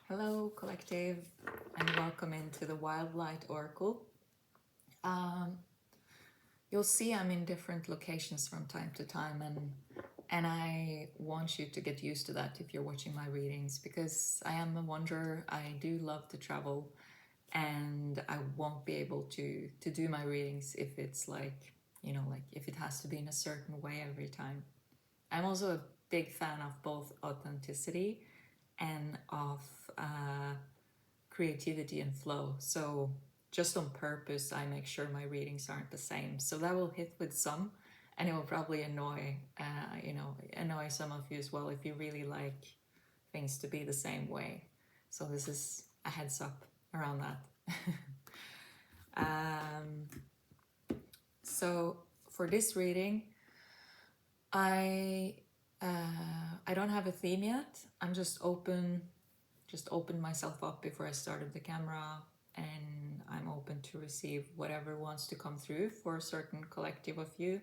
Hello, collective, and welcome into the Wild Light Oracle. Um, you'll see I'm in different locations from time to time, and I want you to get used to that if you're watching my readings, because I am a wanderer. I do love to travel, and I won't be able to do my readings if it's like if it has to be in a certain way every time. I'm also a big fan of both authenticity and of creativity and flow. So just on purpose, I make sure my readings aren't the same. So that will hit with some, and it will probably annoy some of you as well if you really like things to be the same way. So this is a heads up around that. So for this reading, I don't have a theme yet. I'm just opened myself up before I started the camera, and I'm open to receive whatever wants to come through for a certain collective of you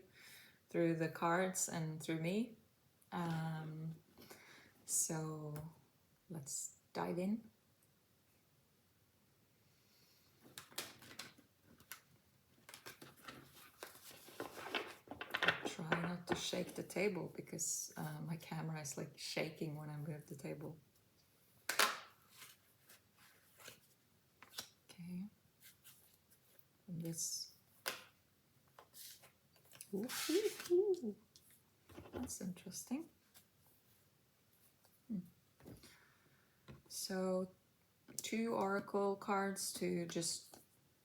through the cards and through me. So let's dive in. Try not to shake the table because my camera is like shaking when I move the table. Okay. And this. Ooh. That's interesting. So 2 oracle cards to just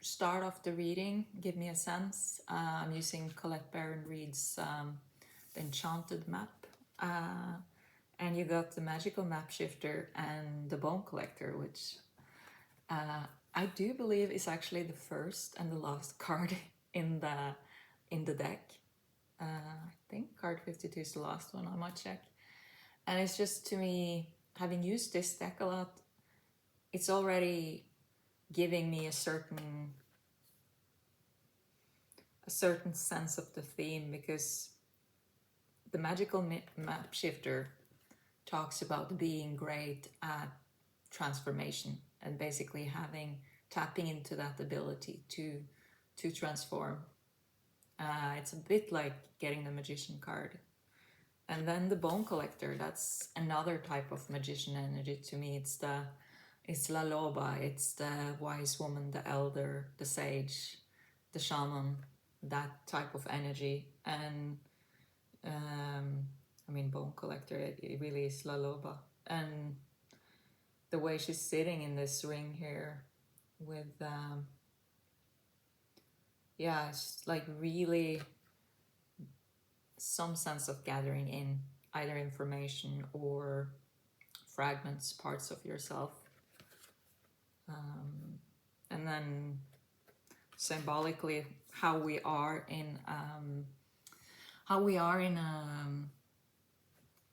start off the reading, give me a sense. I'm using Colette Baron Reed's The Enchanted Map. And you got the Magical Map Shifter and the Bone Collector, which I do believe is actually the first and the last card in the deck. I think card 52 is the last one, I might check. And it's just, to me, having used this deck a lot, it's already giving me a certain sense of the theme, because the Magical Map Shifter talks about being great at transformation and basically tapping into that ability to transform. It's a bit like getting the Magician card. And then the Bone Collector, that's another type of magician energy to me. It's La Loba, it's the wise woman, the elder, the sage, the shaman, that type of energy. And Bone Collector, it really is La Loba. And the way she's sitting in this ring here with, it's like really some sense of gathering in either information or fragments, parts of yourself. And then symbolically how we are in a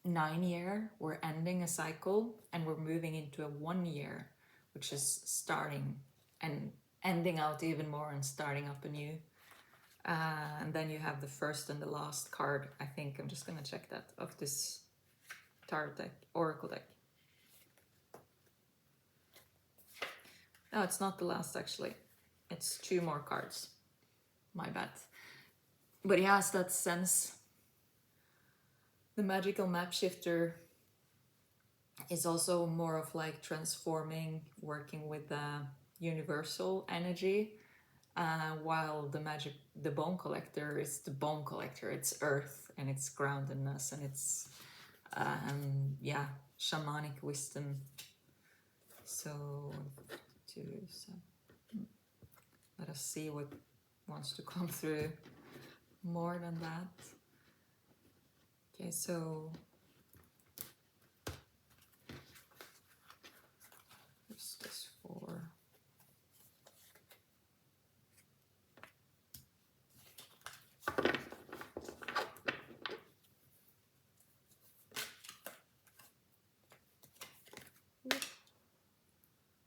9-year. We're ending a cycle and we're moving into a 1 year, which is starting and ending out even more and starting up anew. And then you have the first and the last card. I think I'm just going to check that, of this tarot deck, oracle deck. No, it's not the last, actually. It's 2 more cards. My bad. But it has that sense. The Magical Map Shifter is also more of like transforming, working with the universal energy, while the Bone Collector is the Bone Collector. It's earth and it's groundedness and it's shamanic wisdom. So let us see what wants to come through more than that. Okay, so what's this for?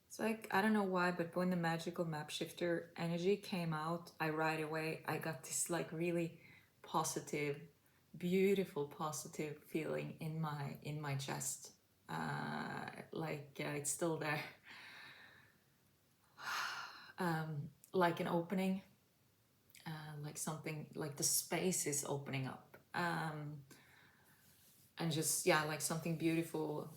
It's like, I don't know why, but when the Magical Map Shifter energy came out, I got this like really positive, beautiful, positive feeling in my chest. it's still there. Like an opening, like something, like the space is opening up. And just, yeah, like something beautiful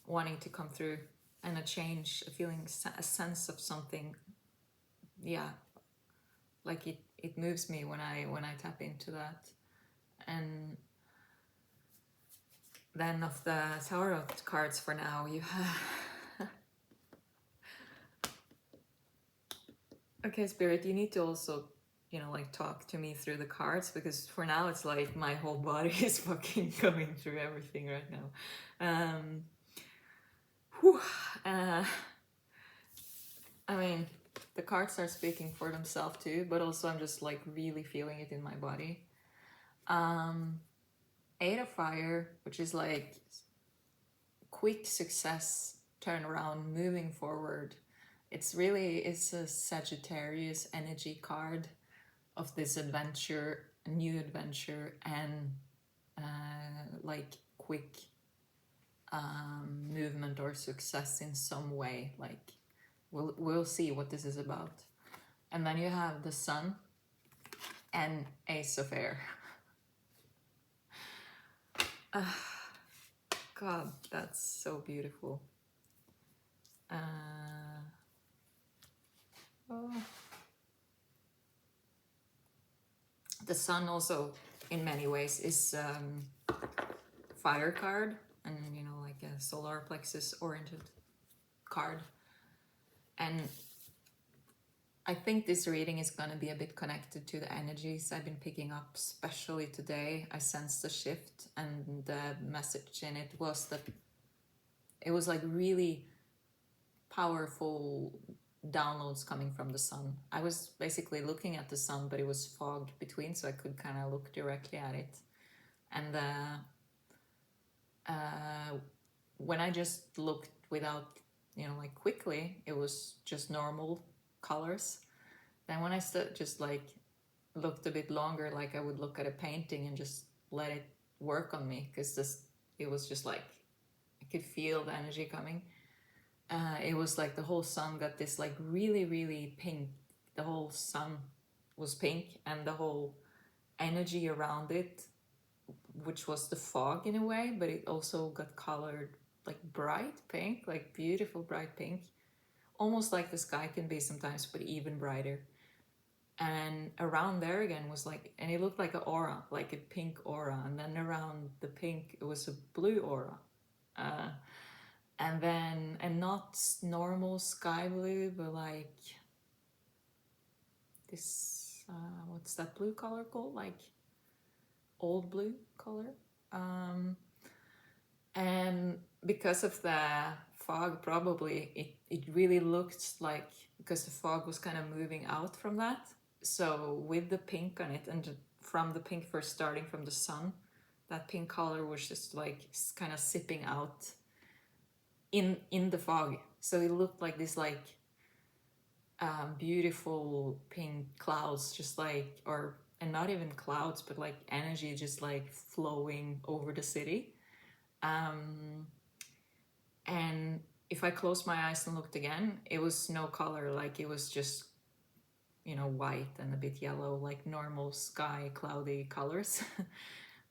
wanting to come through, and a change, a feeling, a sense of something. Yeah, like it moves me when I tap into that. And then of the tarot cards for now, you have okay, Spirit, you need to also, you know, like talk to me through the cards, because for now it's like my whole body is fucking going through everything right now. Whew, I mean, the cards are speaking for themselves too, but also I'm just like really feeling it in my body. Eight of Fire, which is like quick success, turnaround, moving forward. It's a Sagittarius energy card of this adventure, a new adventure, and like quick movement or success in some way. Like we'll see what this is about. And then you have the Sun and Ace of Air. God, that's so beautiful. The Sun also, in many ways, is fire card, and you know, like a solar plexus oriented card. And I think this reading is going to be a bit connected to the energies I've been picking up, especially today. I sensed the shift, and the message in it was that it was like really powerful downloads coming from the Sun. I was basically looking at the Sun, but it was fog between, so I could kind of look directly at it. And when I just looked without, you know, like quickly, it was just normal colors. Then when I just like looked a bit longer, like I would look at a painting and just let it work on me, because it was just like I could feel the energy coming. It was like the whole Sun got this like really, really pink. The whole Sun was pink, and the whole energy around it, which was the fog in a way, but it also got colored like bright pink, like beautiful bright pink, almost like the sky can be sometimes, but even brighter. And around there again was like, and it looked like an aura, like a pink aura, and then around the pink it was a blue aura. And then, and not normal sky blue, but like this, what's that blue color called? Like old blue color. And because of the fog, probably it really looked like, because the fog was kind of moving out from that. So with the pink on it, and from the pink first starting from the Sun, that pink color was just like kind of sipping out in the fog. So it looked like this like beautiful pink clouds, just like, and not even clouds, but like energy just like flowing over the city. And if I closed my eyes and looked again, it was no color, like it was just, you know, white and a bit yellow, like normal sky cloudy colors.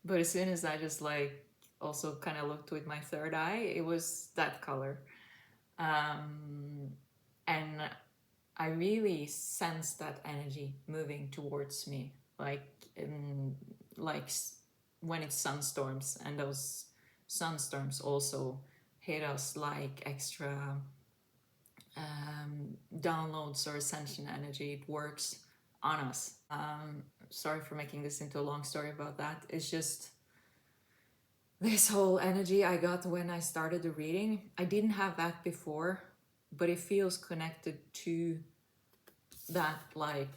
But as soon as I just like also kind of looked with my third eye, it was that color. And I really sensed that energy moving towards me, like when it's sunstorms, and those sunstorms also hit us like extra downloads or ascension energy. It works on us. Sorry for making this into a long story about that. It's just this whole energy I got when I started the reading. I didn't have that before, but it feels connected to that like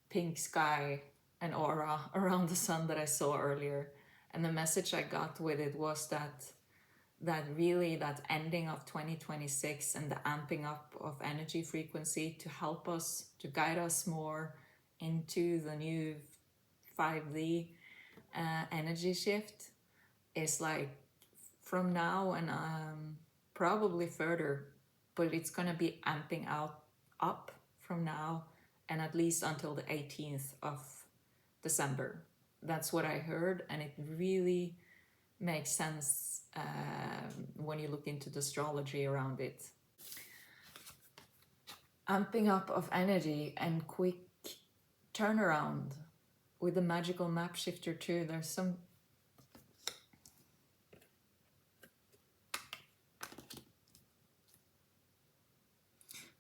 pink sky and aura around the Sun that I saw earlier. And the message I got with it was that really that ending of 2026 and the amping up of energy frequency to help us, to guide us more into the new 5D energy shift is like from now and probably further, but it's gonna be amping up from now and at least until the 18th of December. That's what I heard, and it really makes sense when you look into the astrology around it. Amping up of energy and quick turnaround with the magical map shifter too. There's some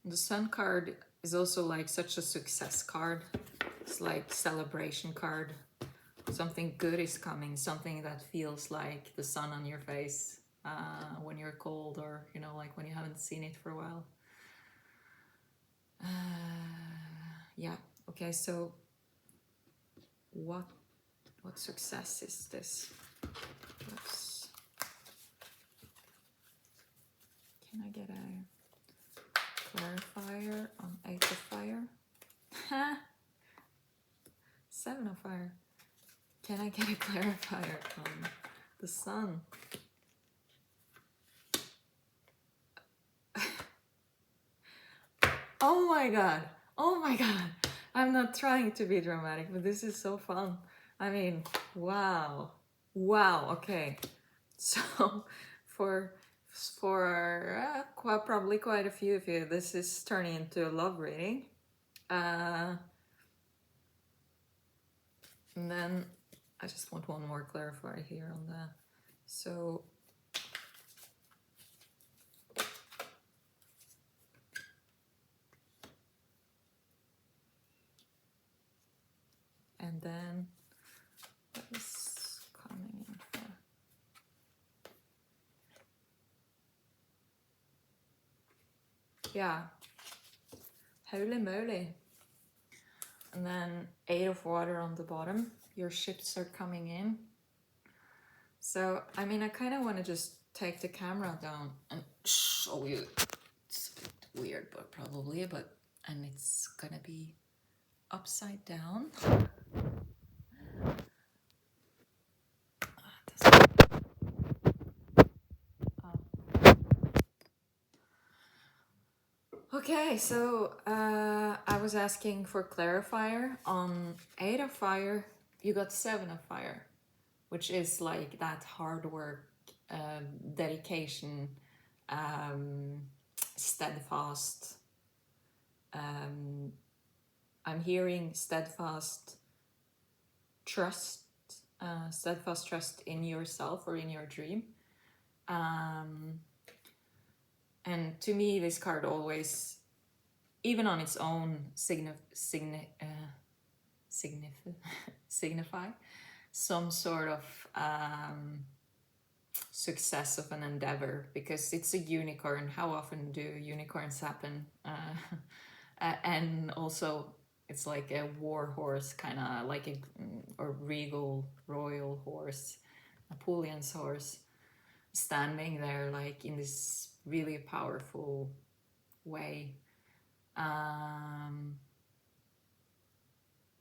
the Sun card is also like such a success card. It's like celebration card. Something good is coming, something that feels like the sun on your face when you're cold, or you know, like when you haven't seen it for a while. Yeah, okay, so what success is this? Oops. Can I get a clarifier on 8 of fire? 7 of fire. Can I get a clarifier on the sun? Oh my god! Oh my god! I'm not trying to be dramatic, but this is so fun. I mean, wow. Wow, okay. So, for probably quite a few of you, this is turning into a love reading. And then I just want one more clarifier here on that. So, and then what is coming in for? Yeah, holy moly. And then 8 of water on the bottom. Your ships are coming in. So, I mean, I kind of want to just take the camera down and show you. It's a bit weird, but probably, and it's gonna be upside down. Okay, so I was asking for clarifier on 8 of fire. You got 7 of fire, which is like that hard work, dedication, steadfast. I'm hearing steadfast trust in yourself or in your dream. And to me, this card always, even on its own, signify some sort of success of an endeavor, because it's a unicorn. How often do unicorns happen? And also, it's like a war horse, kind of like a regal royal horse, Napoleon's horse, standing there like in this really powerful way.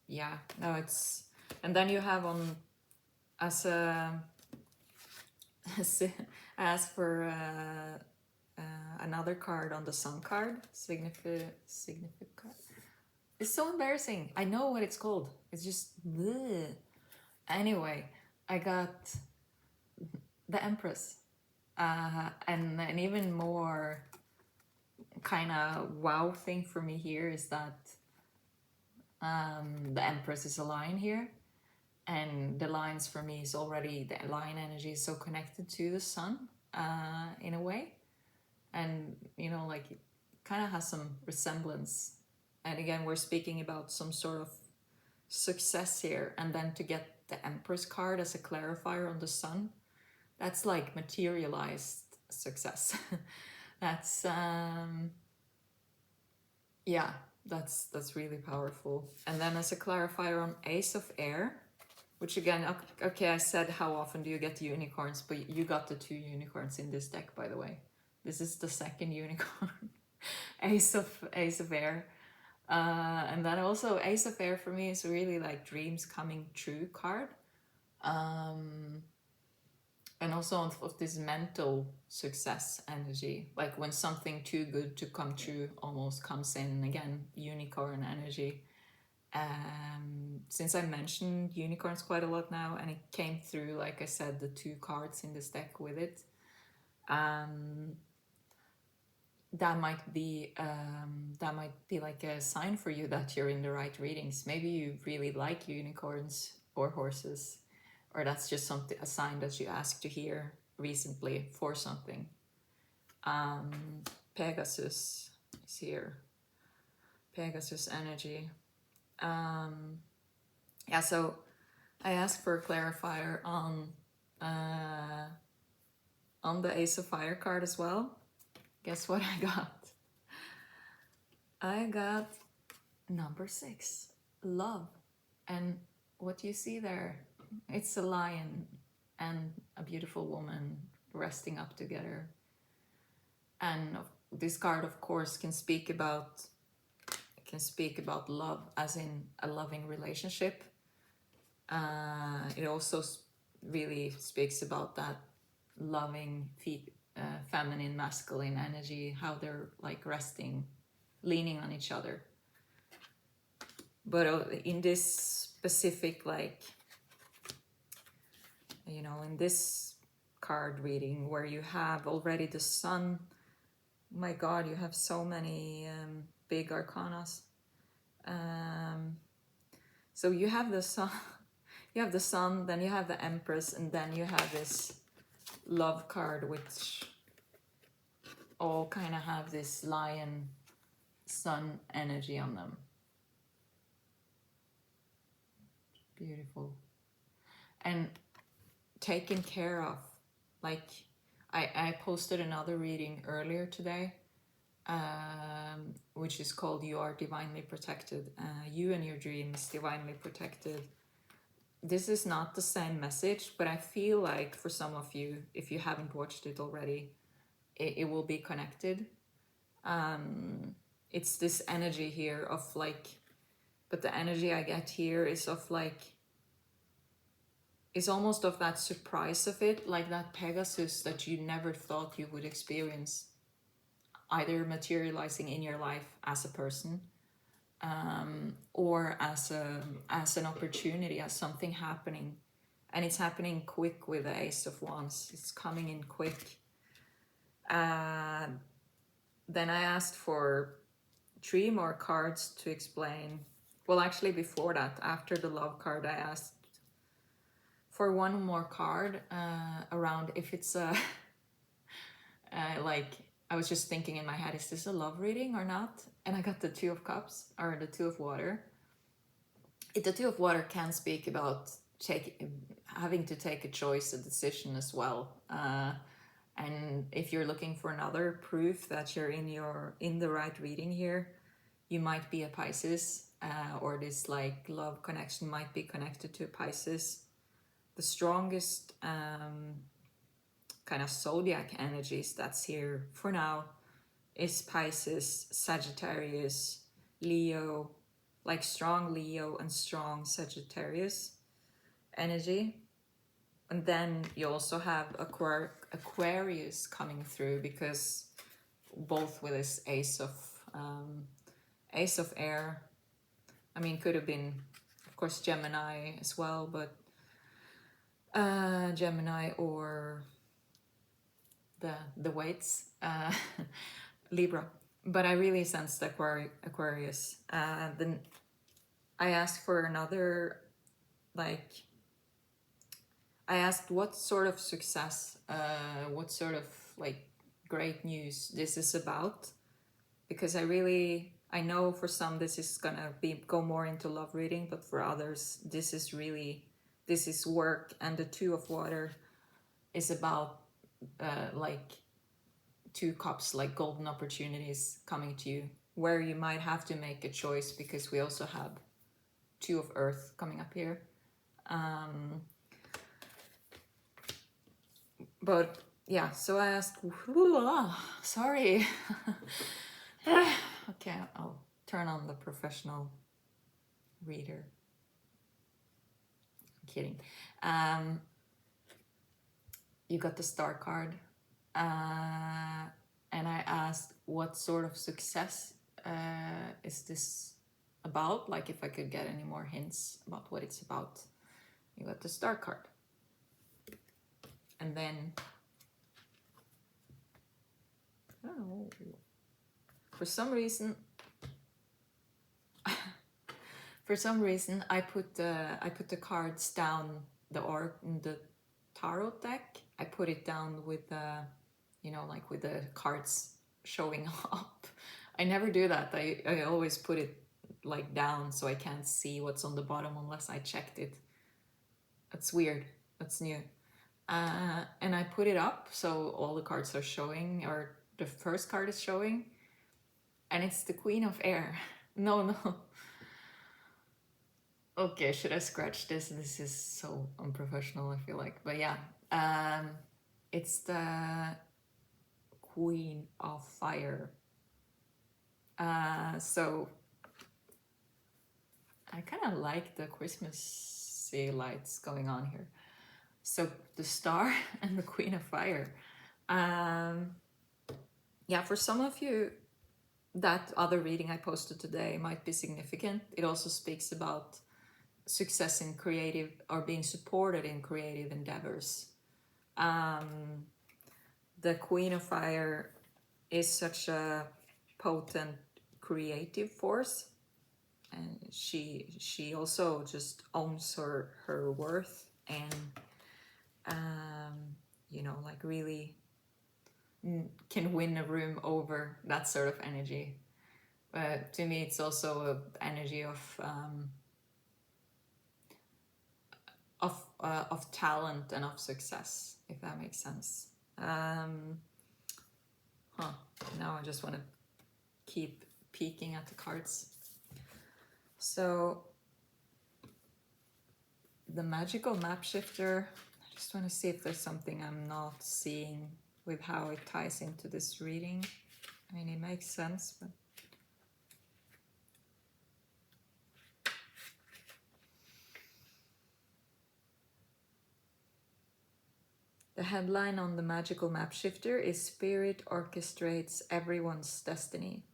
Yeah, no, it's, and then you have on as a as for another card on the sun card, significant. It's so embarrassing. I know what it's called. It's just bleh. Anyway, I got the Empress, and an even more kind of wow thing for me here is that the Empress is a lion here, and the lions for me is already, the lion energy is so connected to the sun in a way, and you know, like it kind of has some resemblance. And again, we're speaking about some sort of success here, and then to get the Empress card as a clarifier on the sun, that's like materialized success. That's yeah, that's really powerful. And then as a clarifier on Ace of Air, which again, okay, I said how often do you get the unicorns, but you got the 2 unicorns in this deck, by the way. This is the second unicorn. Ace of Air. And then also Ace of Air for me is really like dreams coming true card. and also of this mental success energy, like when something too good to come true almost comes in. Again, unicorn energy. Since I mentioned unicorns quite a lot now, and it came through, like I said, the 2 cards in this deck with it, that might be like a sign for you that you're in the right readings. Maybe you really like unicorns or horses, or that's just something, a sign that you asked to hear recently for something. Pegasus is here. Pegasus energy. Yeah, so I asked for a clarifier on the Ace of Fire card as well. Guess what I got? I got number 6, love. And what you see there, it's a lion and a beautiful woman resting up together. And this card, of course, can speak about love, as in a loving relationship. It also really speaks about that loving feminine, masculine energy, how they're like resting, leaning on each other. But in this specific, like, you know, in this card reading where you have already the sun, my God, you have so many big arcanas. So you have the sun, you have the sun, then you have the Empress, and then you have this love card, which all kind of have this lion sun energy on them. Beautiful. And taken care of. Like, I posted another reading earlier today, which is called You Are Divinely Protected. You and your dreams divinely protected. This is not the same message, but I feel like for some of you, if you haven't watched it already, it will be connected. It's this energy here of like, but the energy I get here is of like, it's almost of that surprise of it, like that Pegasus that you never thought you would experience, either materializing in your life as a person, or as an opportunity, as something happening. And it's happening quick with the Ace of Wands. It's coming in quick. Then I asked for 3 more cards to explain. Well, actually before that, after the love card, I asked for 1 more card around if it's a like, I was just thinking in my head, is this a love reading or not? And I got the 2 of Cups, or the 2 of Water. The 2 of Water can speak about having to take a choice, a decision as well. And if you're looking for another proof that you're in the right reading here, you might be a Pisces, or this like love connection might be connected to a Pisces. The strongest kind of zodiac energies that's here for now is Pisces, Sagittarius, Leo, like strong Leo and strong Sagittarius energy. And then you also have Aquarius coming through, because both with this Ace of Air, I mean, could have been, of course, Gemini as well, but Gemini or the weights, Libra. But I really sensed the Aquarius. Then I asked for another, like, I asked what sort of success, what sort of like great news this is about, because I know for some this is gonna go more into love reading, but for others this is work. And the 2 of Water is about like 2 cups, like golden opportunities coming to you, where you might have to make a choice, because we also have 2 of Earth coming up here. But yeah, so I asked, sorry. Okay, I'll turn on the professional reader. I'm kidding. you got the star card, and I asked what sort of success is this about, like if I could get any more hints about what it's about. You got the star card. And then, oh, for some reason I put the cards down the tarot deck. I put it down with the, like with the cards showing up. I never do that. I always put it like down so I can't see what's on the bottom unless I checked it. That's weird. That's new. And I put it up so all the cards are showing, or the first card is showing, and it's the Queen of Air. No. Okay, should I scratch this? This is so unprofessional, I feel like. But yeah, it's the Queen of Fire. So I kind of like the Christmassy lights going on here. So the star and the Queen of Fire. Yeah, for some of you, that other reading I posted today might be significant. It also speaks about success in creative, or being supported in creative endeavors. The Queen of Fire is such a potent creative force, and she also just owns her worth, and like really can win a room over, that sort of energy. But to me, it's also an energy of talent and of success, if that makes sense. Now I just want to keep peeking at the cards. So the magical map shifter, I just want to see if there's something I'm not seeing with how it ties into this reading. I mean, it makes sense, but the headline on the magical map shifter is Spirit orchestrates everyone's destiny.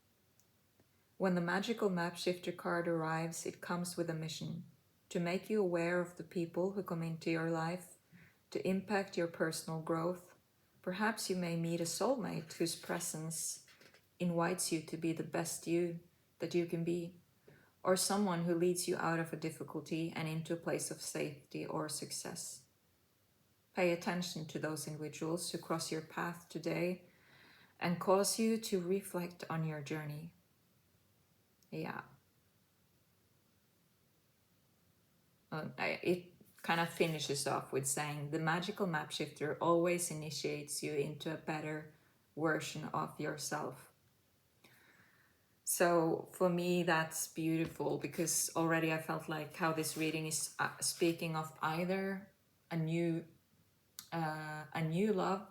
When the magical map shifter card arrives, it comes with a mission: to make you aware of the people who come into your life, to impact your personal growth. Perhaps you may meet a soulmate whose presence invites you to be the best you that you can be, or someone who leads you out of a difficulty and into a place of safety or success. Pay attention to those individuals who cross your path today and cause you to reflect on your journey. Yeah. It kind of finishes off with saying the magical map shifter always initiates you into a better version of yourself. So for me, that's beautiful, because already I felt like how this reading is speaking of either a new love.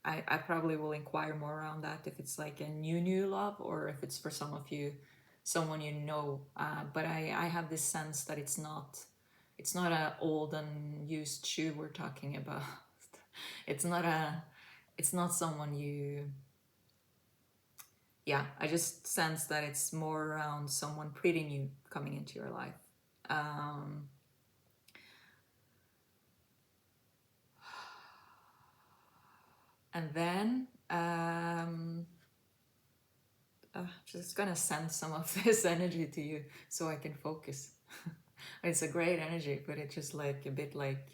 I probably will inquire more around that, if it's like a new love, or if it's for some of you, someone you know. But I have this sense that it's not an old and used shoe we're talking about. It's not someone you. Yeah, I just sense that it's more around someone pretty new coming into your life. And then just gonna send some of this energy to you so I can focus. It's a great energy, but it's just like a bit like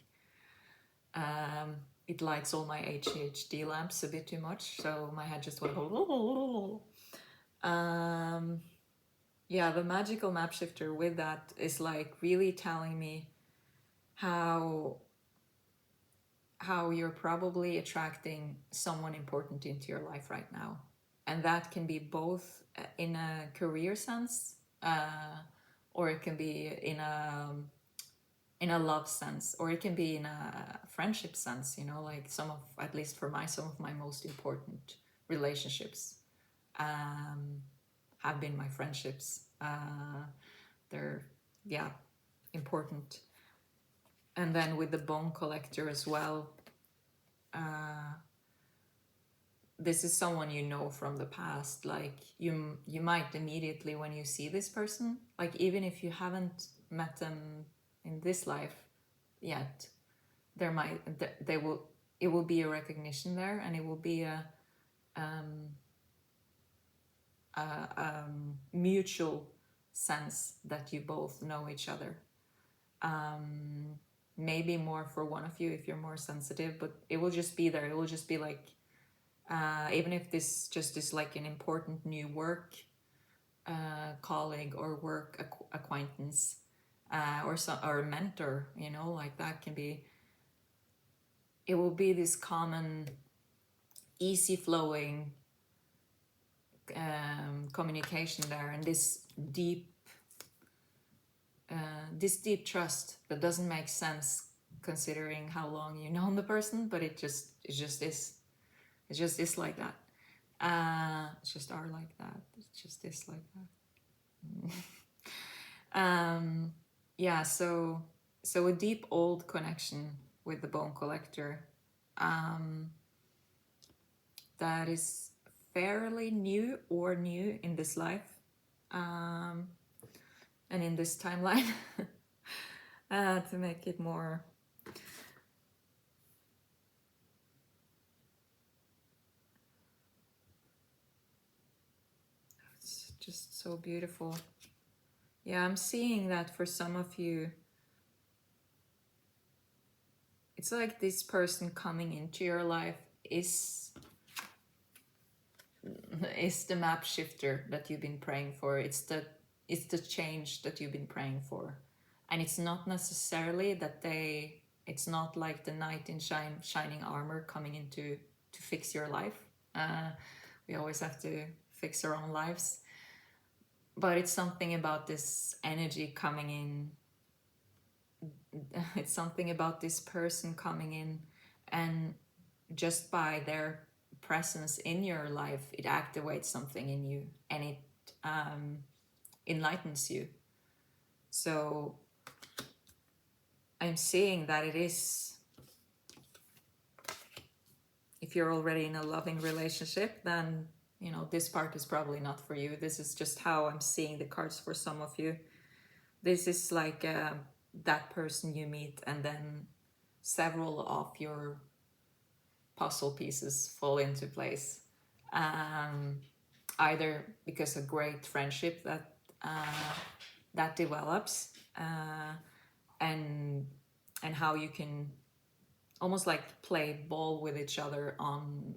it lights all my HHD lamps a bit too much, so my head just went. Yeah, the magical map shifter with that is like really telling me how you're probably attracting someone important into your life right now. And that can be both in a career sense, or it can be in a love sense, or it can be in a friendship sense, like at least for some of my most important relationships have been my friendships. They're, important. And then with the bone collector as well, this is someone you know from the past. Like you might immediately, when you see this person, like even if you haven't met them in this life yet, there might they will it will be a recognition there, and it will be a mutual sense that you both know each other. Maybe more for one of you if you're more sensitive, but it will just be there. It will just be like, even if this just is like an important new work colleague or work acquaintance, or a mentor, you know, like that can be. It will be this common, easy flowing communication there, and this deep trust that doesn't make sense considering how long you know the person, but it just is. It just is like that. It's just are like that. It just is like that. Yeah. So a deep old connection with the bone collector. That is fairly new in this life, and in this timeline, to make it more. It's just so beautiful. Yeah, I'm seeing that for some of you, it's like this person coming into your life is the map shifter that you've been praying for. It's the change that you've been praying for. And it's not necessarily that it's not like the knight in shining armor coming in to fix your life. We always have to fix our own lives. But it's something about this energy coming in. It's something about this person coming in, and just by their presence in your life, it activates something in you, and it enlightens you. So I'm seeing that it is, if you're already in a loving relationship, then you know this part is probably not for you. This is just how I'm seeing the cards for some of you. This is like that person you meet, and then several of your puzzle pieces fall into place. Either because a great friendship that develops, and how you can almost like play ball with each other on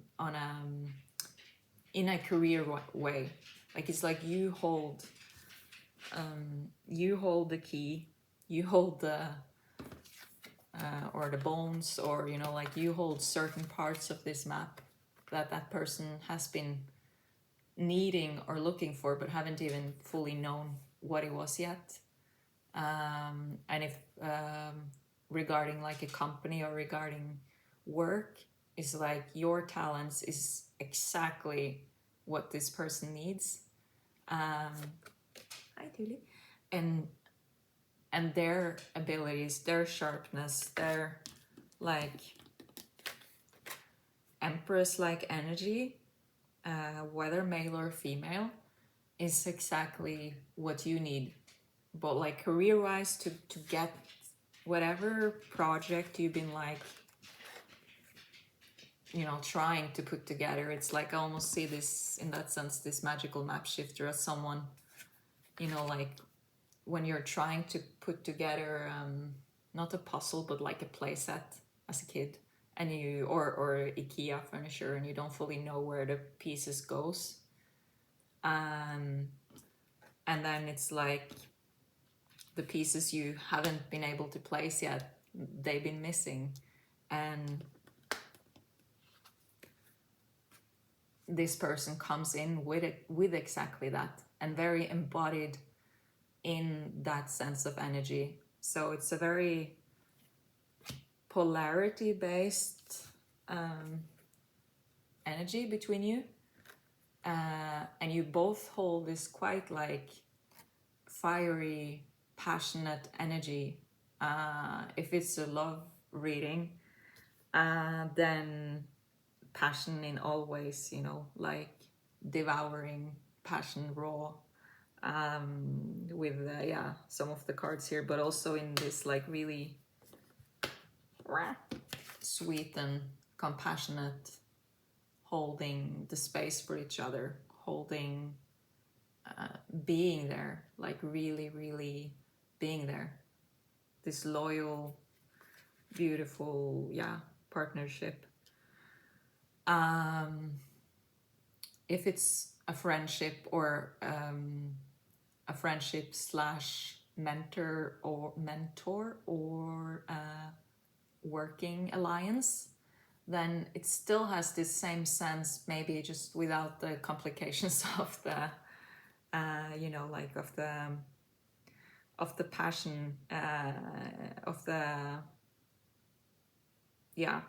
in a career way. Like it's like you hold the key, you hold the or the bones, or you know, like you hold certain parts of this map that person has been needing or looking for, but haven't even fully known what it was yet. And if regarding like a company or regarding work, is like your talents is exactly what this person needs. Hi Julie. And their abilities, their sharpness, their like empress like energy, whether male or female, is exactly what you need. But like career wise, to get whatever project you've been like, you know, trying to put together, it's like I almost see this, in that sense, this magical map shifter as someone, you know, like when you're trying to put together not a puzzle but like a play set as a kid, and you or IKEA furniture, and you don't fully know where the pieces goes, and then it's like the pieces you haven't been able to place yet, they've been missing, and this person comes in with exactly that, and very embodied in that sense of energy. So it's a very polarity based energy between you, and you both hold this quite like fiery, passionate energy. If it's a love reading, Then passion in all ways, you know, like devouring passion raw, with yeah, some of the cards here, but also in this like really sweet and compassionate, holding the space for each other, holding, being there, like really, really being there. This loyal, beautiful, yeah, partnership. If it's a friendship or a friendship slash mentor or working alliance, then it still has this same sense, maybe just without the complications of the you know, like of the passion, of the, yeah,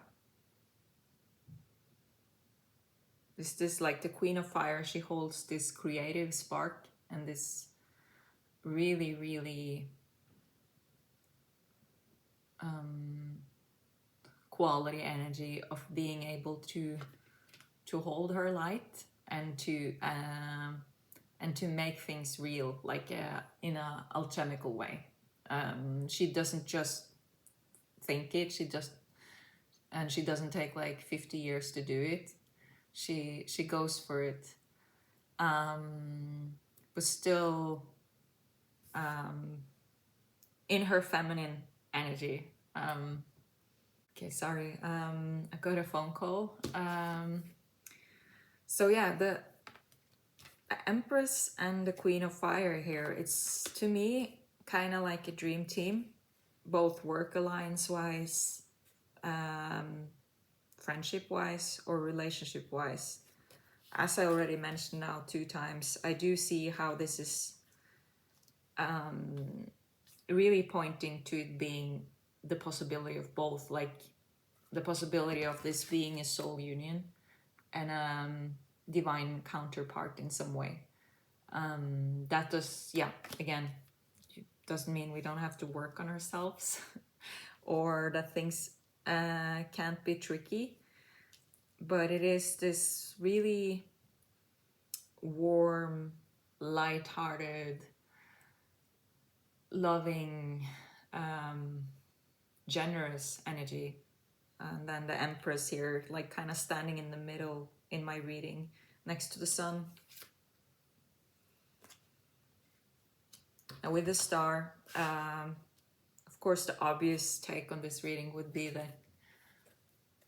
this like the Queen of Fire. She holds this creative spark and this really, really quality energy of being able to hold her light and to make things real, like in a alchemical way. She doesn't just think it, she doesn't take like 50 years to do it. She goes for it, but still in her feminine energy. Okay, sorry, I got a phone call. So yeah, the Empress and the Queen of Fire here, it's to me kind of like a dream team, both work alliance wise, friendship wise, or relationship wise. As I already mentioned now 2 times, I do see how this is really pointing to it being the possibility of both, like the possibility of this being a soul union and divine counterpart in some way. That does, yeah, again, doesn't mean we don't have to work on ourselves or that things can't be tricky, but it is this really warm, light-hearted, loving, generous energy. And then the Empress here, like kind of standing in the middle in my reading next to the sun. And with the star, of course, the obvious take on this reading would be that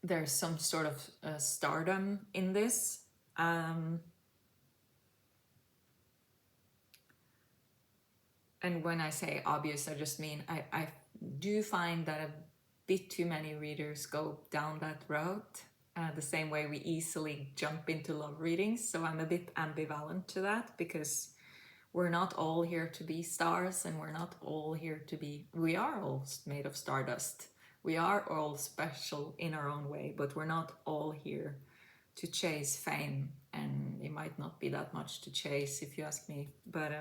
there's some sort of stardom in this. And when I say obvious, I just mean I do find that a bit too many readers go down that route, the same way we easily jump into love readings. So I'm a bit ambivalent to that, because we're not all here to be stars, and we're not all here to be, we are all made of stardust. We are all special in our own way, but we're not all here to chase fame, and it might not be that much to chase if you ask me. But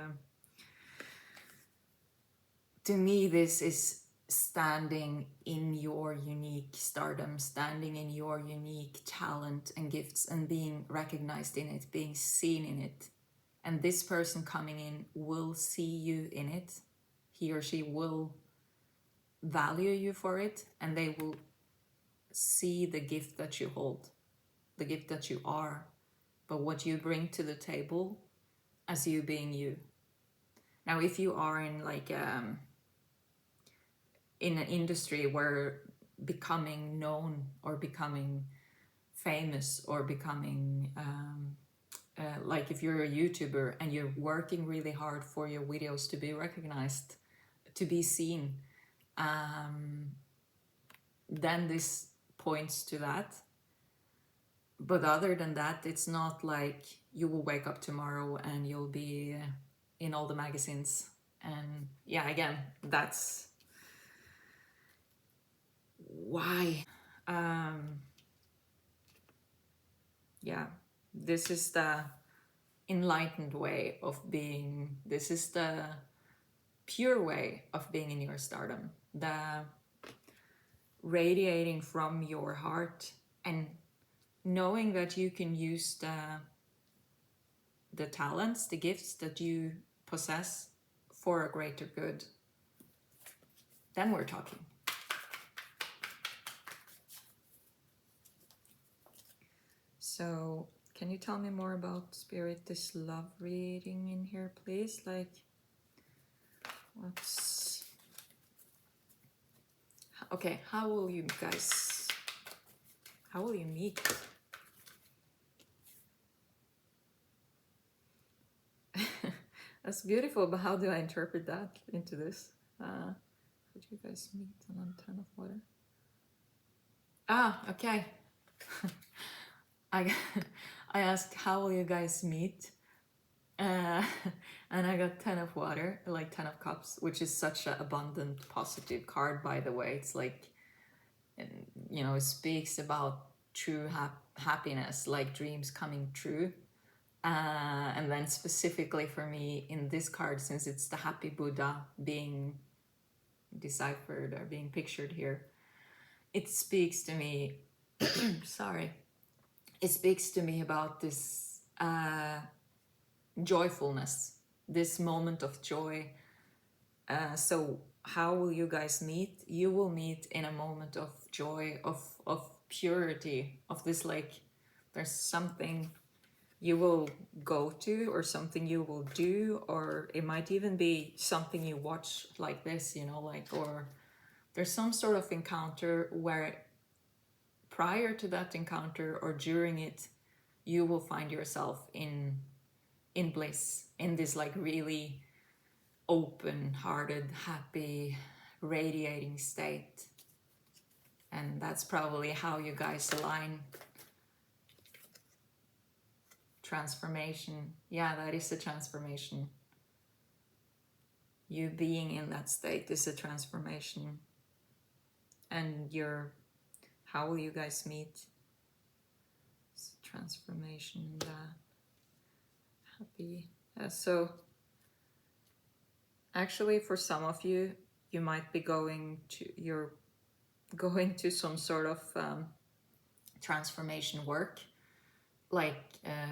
to me, this is standing in your unique stardom, standing in your unique talent and gifts, and being recognized in it, being seen in it. And this person coming in will see you in it. He or she will value you for it, and they will see the gift that you hold, the gift that you are, but what you bring to the table as you being you. Now, if you are in like in an industry where becoming known or becoming famous or becoming like if you're a YouTuber and you're working really hard for your videos to be recognized, to be seen, then this points to that. But other than that, it's not like you will wake up tomorrow and you'll be in all the magazines. And yeah, again, that's why. Yeah, this is the enlightened way of being. This is the pure way of being in your stardom. The radiating from your heart, and knowing that you can use the talents, the gifts that you possess for a greater good, then we're talking. So can you tell me more about, Spirit, this love reading in here, please? Like, what's... Okay, how will you guys... How will you meet? That's beautiful, but how do I interpret that into this? Would you guys meet on 10 of water? Ah, okay. I asked, how will you guys meet? And I got 10 of water, like 10 of cups, which is such an abundant, positive card, by the way. It's like, you know, it speaks about true happiness, like dreams coming true. And then specifically for me in this card, since it's the happy Buddha being deciphered or being pictured here, it speaks to me, sorry, it speaks to me about this joyfulness, this moment of joy. So how will you guys meet? You will meet in a moment of joy, of purity, of this, like, there's something you will go to, or something you will do, or it might even be something you watch like this, you know, like, or there's some sort of encounter where prior to that encounter or during it, you will find yourself in bliss, in this like really open-hearted, happy, radiating state. And that's probably how you guys align. Transformation. Yeah, that is a transformation. You being in that state is a transformation. And how will you guys meet? It's a transformation, that happy. So actually for some of you, you might be you're going to some sort of transformation work, like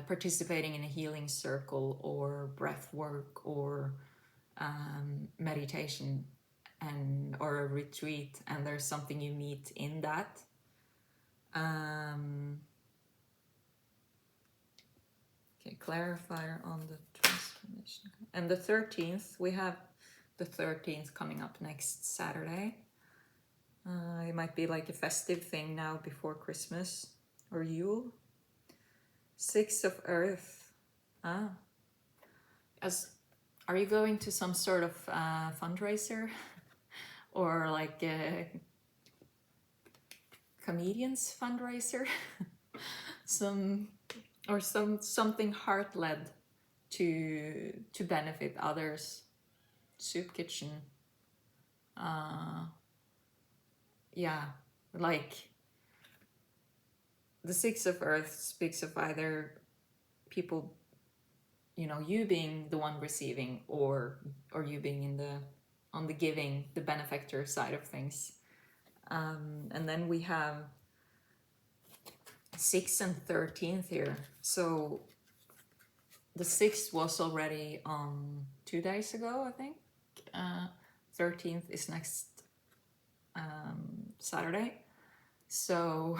participating in a healing circle or breath work or meditation or a retreat, and there's something you meet in that. Okay, clarifier on the transformation. And the 13th, we have the 13th coming up next Saturday. It might be like a festive thing now before Christmas or Yule. 6 of Earth. Are you going to some sort of fundraiser or like a comedian's fundraiser? Something heart-led to benefit others. Soup kitchen. Yeah, like the 6 of Earth speaks of either people, you know, you being the one receiving, or you being on the giving, the benefactor side of things. And then we have 6th and 13th here. So the 6th was already on 2 days ago, I think. 13th is next Saturday. So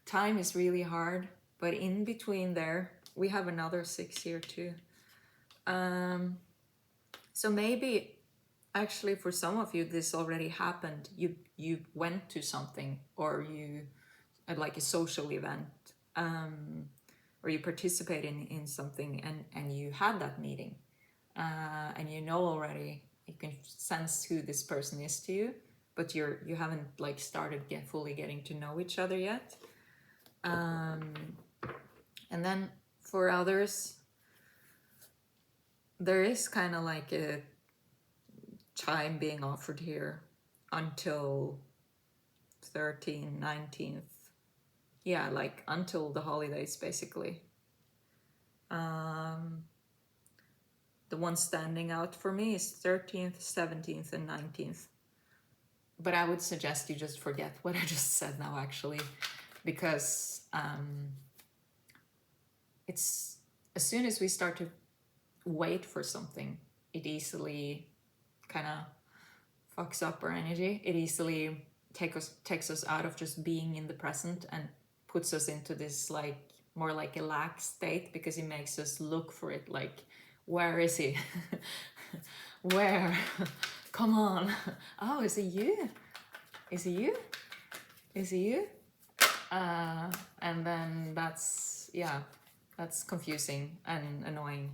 time is really hard, but in between there, we have another 6 here too. So maybe actually for some of you, this already happened. You went to something, or you at like a social event, or you participated in something and you had that meeting, and you know already, you can sense who this person is to you, but you haven't like started fully getting to know each other yet. And then for others, there is kind of like a time being offered here until 13th, 19th. Yeah, like until the holidays, basically. The one standing out for me is 13th, 17th, and 19th. but I would suggest you just forget what I just said now, actually, because it's as soon as we start to wait for something, it easily kind of fucks up our energy. It easily takes us out of just being in the present and puts us into this like more like a lax state, because it makes us look for it, like, where is he? Where? Come on. Oh, is it you? Is it you? Is it you? And then that's, yeah, that's confusing and annoying.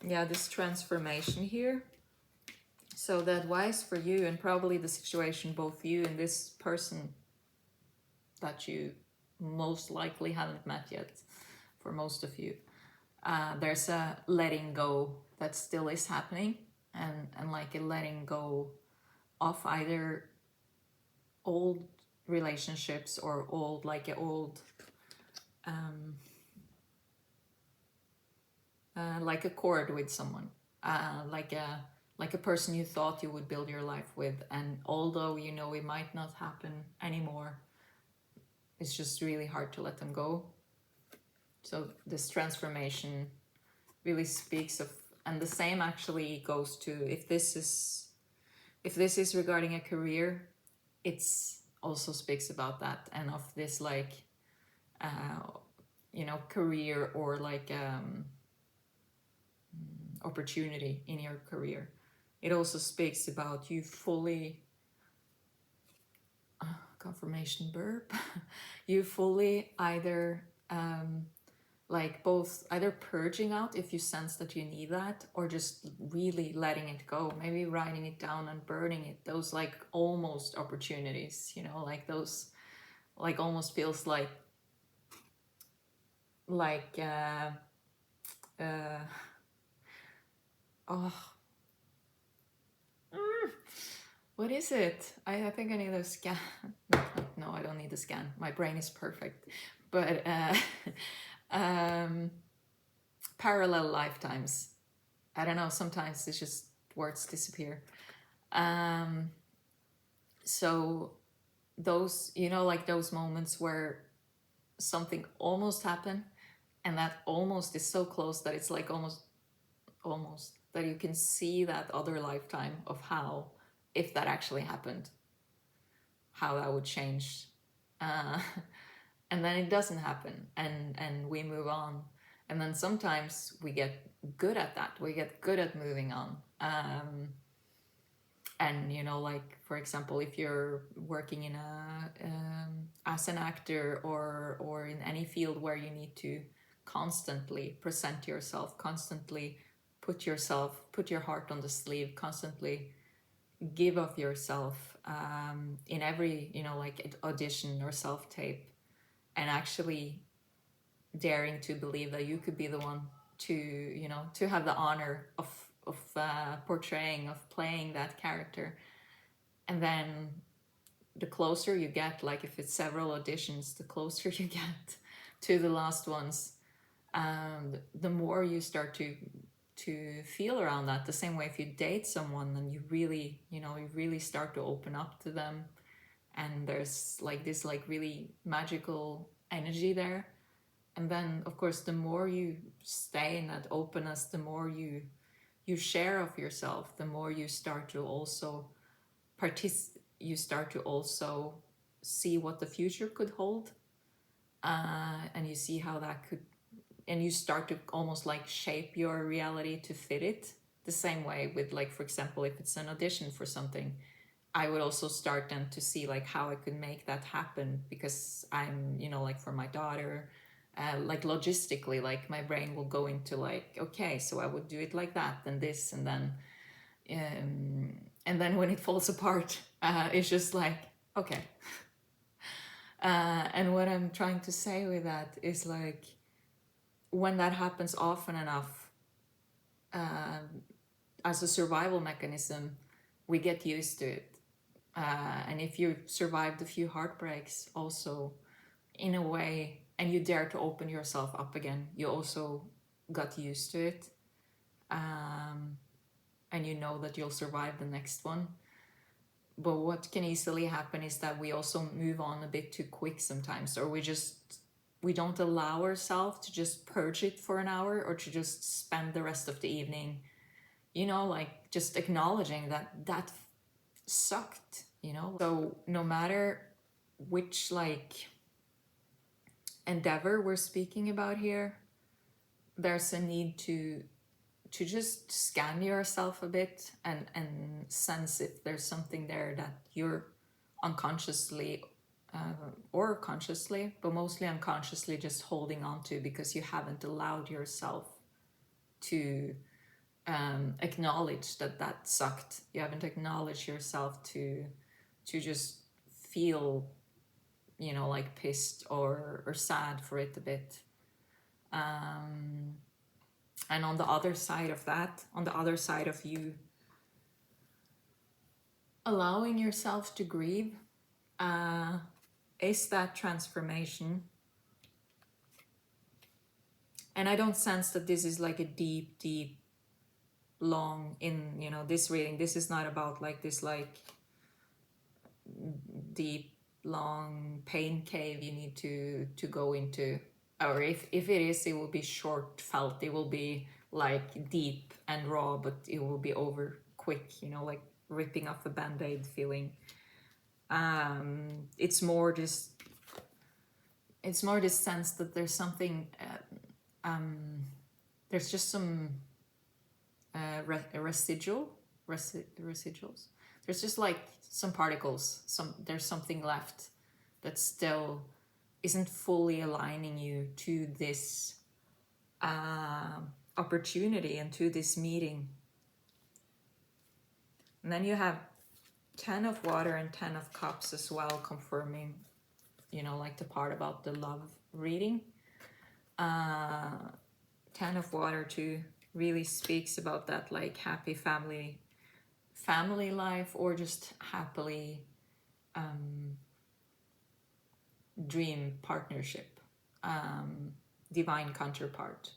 Yeah, this transformation here. So the advice for you, and probably the situation both you and this person that you most likely haven't met yet, for most of you, there's a letting go that still is happening, and like a letting go of either old relationships or old, like a old like a cord with someone, like a person you thought you would build your life with, and although you know it might not happen anymore, it's just really hard to let them go. So this transformation really speaks of, and the same actually goes to, if this is regarding a career, it's also speaks about that, and of this like career, or like opportunity in your career. It also speaks about you fully, confirmation burp, you fully either like both either purging out if you sense that you need that, or just really letting it go, maybe writing it down and burning it, those like almost opportunities, like those, like almost feels like oh, what is it? I think I need a scan. No, I don't need a scan. My brain is perfect. But parallel lifetimes. I don't know. Sometimes it's just words disappear. So those, like those moments where something almost happened, and that almost is so close that it's like almost that you can see that other lifetime of how, if that actually happened, how that would change, and then it doesn't happen, and we move on, and then sometimes we get good at that, we get good at moving on, and like for example, if you're working in as an actor, or in any field where you need to constantly present yourself, constantly put your heart on the sleeve, constantly give of yourself in every like audition or self-tape, and actually daring to believe that you could be the one to to have the honor of portraying, of playing that character. And then the closer you get, like if it's several auditions, the closer you get to the last ones, the more you start to feel around that. The same way if you date someone, and you really start to open up to them, and there's like this like really magical energy there. And then of course, the more you stay in that openness, the more you share of yourself, the more you start to also see what the future could hold, and you see how that could, and you start to almost like shape your reality to fit it. The same way with, like, for example, if it's an audition for something, I would also start then to see like how I could make that happen, because I'm, like for my daughter, like logistically, like my brain will go into like, okay, so I would do it like that, and this, and then when it falls apart, it's just like, okay. And what I'm trying to say with that is like, when that happens often enough, as a survival mechanism, we get used to it. And if you've survived a few heartbreaks also, in a way, and you dare to open yourself up again, you also got used to it, and you know that you'll survive the next one. But what can easily happen is that we also move on a bit too quick sometimes, or we don't allow ourselves to just purge it for an hour, or to just spend the rest of the evening, you know, like just acknowledging that sucked, you know. So no matter which like endeavor we're speaking about here, there's a need to just scan yourself a bit and sense if there's something there that you're unconsciously or consciously, but mostly unconsciously, just holding on to because you haven't allowed yourself to acknowledge that sucked. You haven't acknowledged yourself to just feel, you know, like pissed or sad for it a bit. And on the other side of that, on the other side of you allowing yourself to grieve, is that transformation. And I don't sense that this is like a deep, long, in, you know, this reading, this is not about like this like deep, long pain cave you need to go into. Or if it is, it will be short felt. It will be like deep and raw, but it will be over quick, you know, like ripping off a band-aid feeling. It's more this sense that there's something, there's just some residuals. There's just like some particles, there's something left that still isn't fully aligning you to this opportunity and to this meeting. And then you have 10 of water and 10 of cups as well, confirming, you know, like the part about the love reading. 10 of water too really speaks about that like happy family life, or just happily dream partnership, divine counterpart.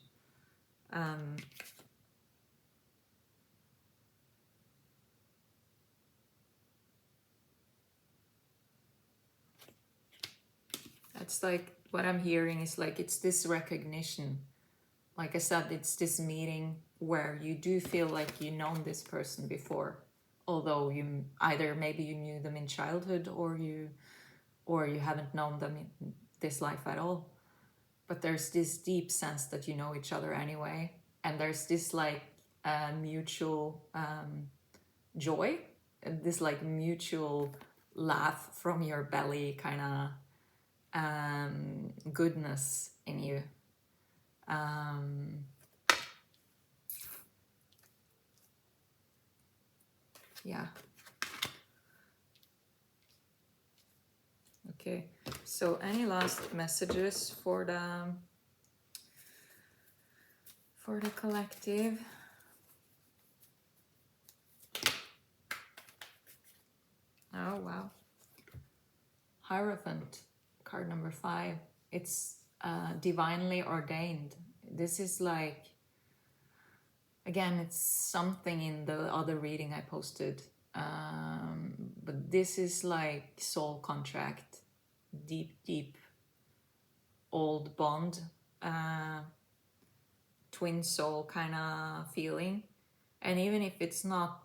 That's like what I'm hearing is like it's this recognition. Like I said, it's this meeting where you do feel like you've known this person before, although you either maybe you knew them in childhood or you haven't known them in this life at all. But there's this deep sense that you know each other anyway, and there's this like mutual joy, this like mutual laugh from your belly kind of goodness in you. Yeah. Okay, so any last messages for the collective? Oh wow, Hierophant, card number 5. It's divinely ordained. This is like, again, it's something in the other reading I posted, but this is like soul contract, deep old bond, twin soul kind of feeling. And even if it's not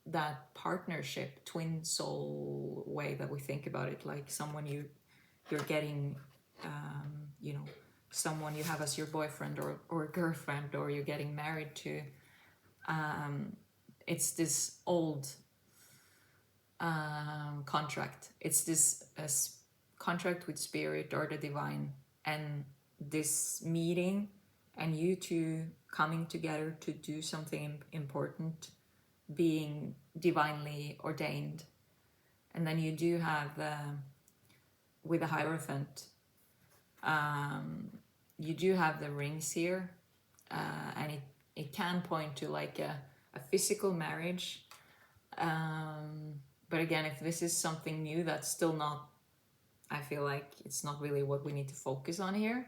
that partnership, twin soul way that we think about it, like someone you're getting, you know, someone you have as your boyfriend or girlfriend, or you're getting married to, it's this old contract. It's this contract with spirit or the divine, and this meeting and you two coming together to do something important, being divinely ordained. And then you do have with the Hierophant, you do have the rings here, and it can point to like a physical marriage, but again, if this is something new, that's still not, I feel like it's not really what we need to focus on here.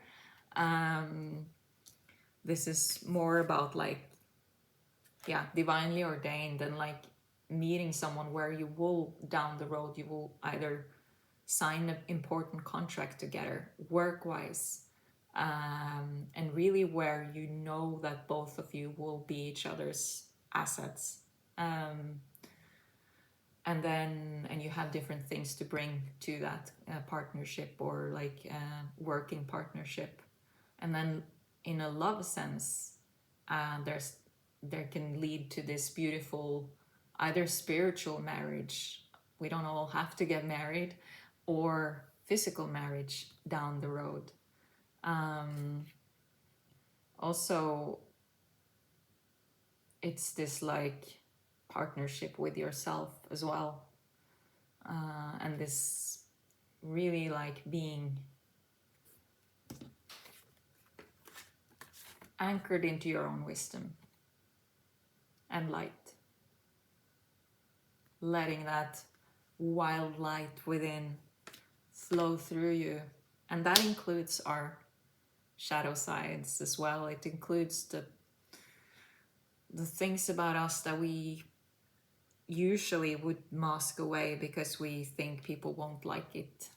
this is more about like, yeah, divinely ordained, and like meeting someone where you will, down the road, you will either sign an important contract together, work-wise, and really where you know that both of you will be each other's assets. And you have different things to bring to that partnership, or like working partnership. And then in a love sense, there can lead to this beautiful either spiritual marriage, we don't all have to get married, or physical marriage down the road. Also, it's this like partnership with yourself as well, and this really like being anchored into your own wisdom and light, letting that wild light within flow through you. And that includes our shadow sides as well. It includes the things about us that we usually would mask away because we think people won't like it.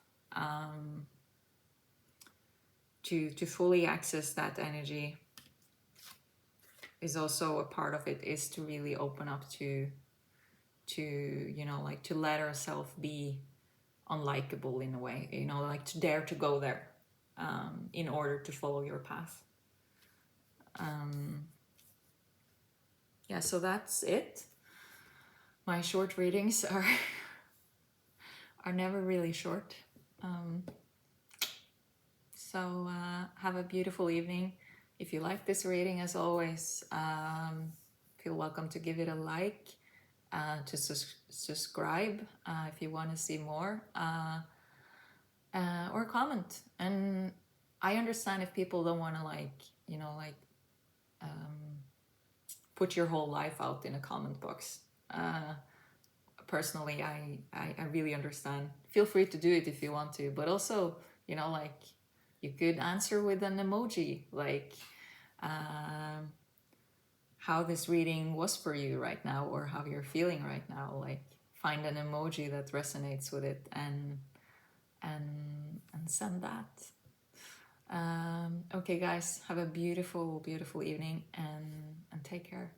To fully access that energy is also a part of it, is to really open up to you know, like to let ourselves be unlikable in a way, you know, like to dare to go there, in order to follow your path. Yeah, so that's it. My short readings are never really short. So have a beautiful evening. If you like this reading, as always, feel welcome to give it a like, to subscribe if you want to see more, or comment. And I understand if people don't want to, like, you know, like put your whole life out in a comment box. Personally, I really understand. Feel free to do it if you want to, but also, you know, like you could answer with an emoji, like how this reading was for you right now, or how you're feeling right now. Like find an emoji that resonates with it, and send that. Okay guys, have a beautiful evening, and take care.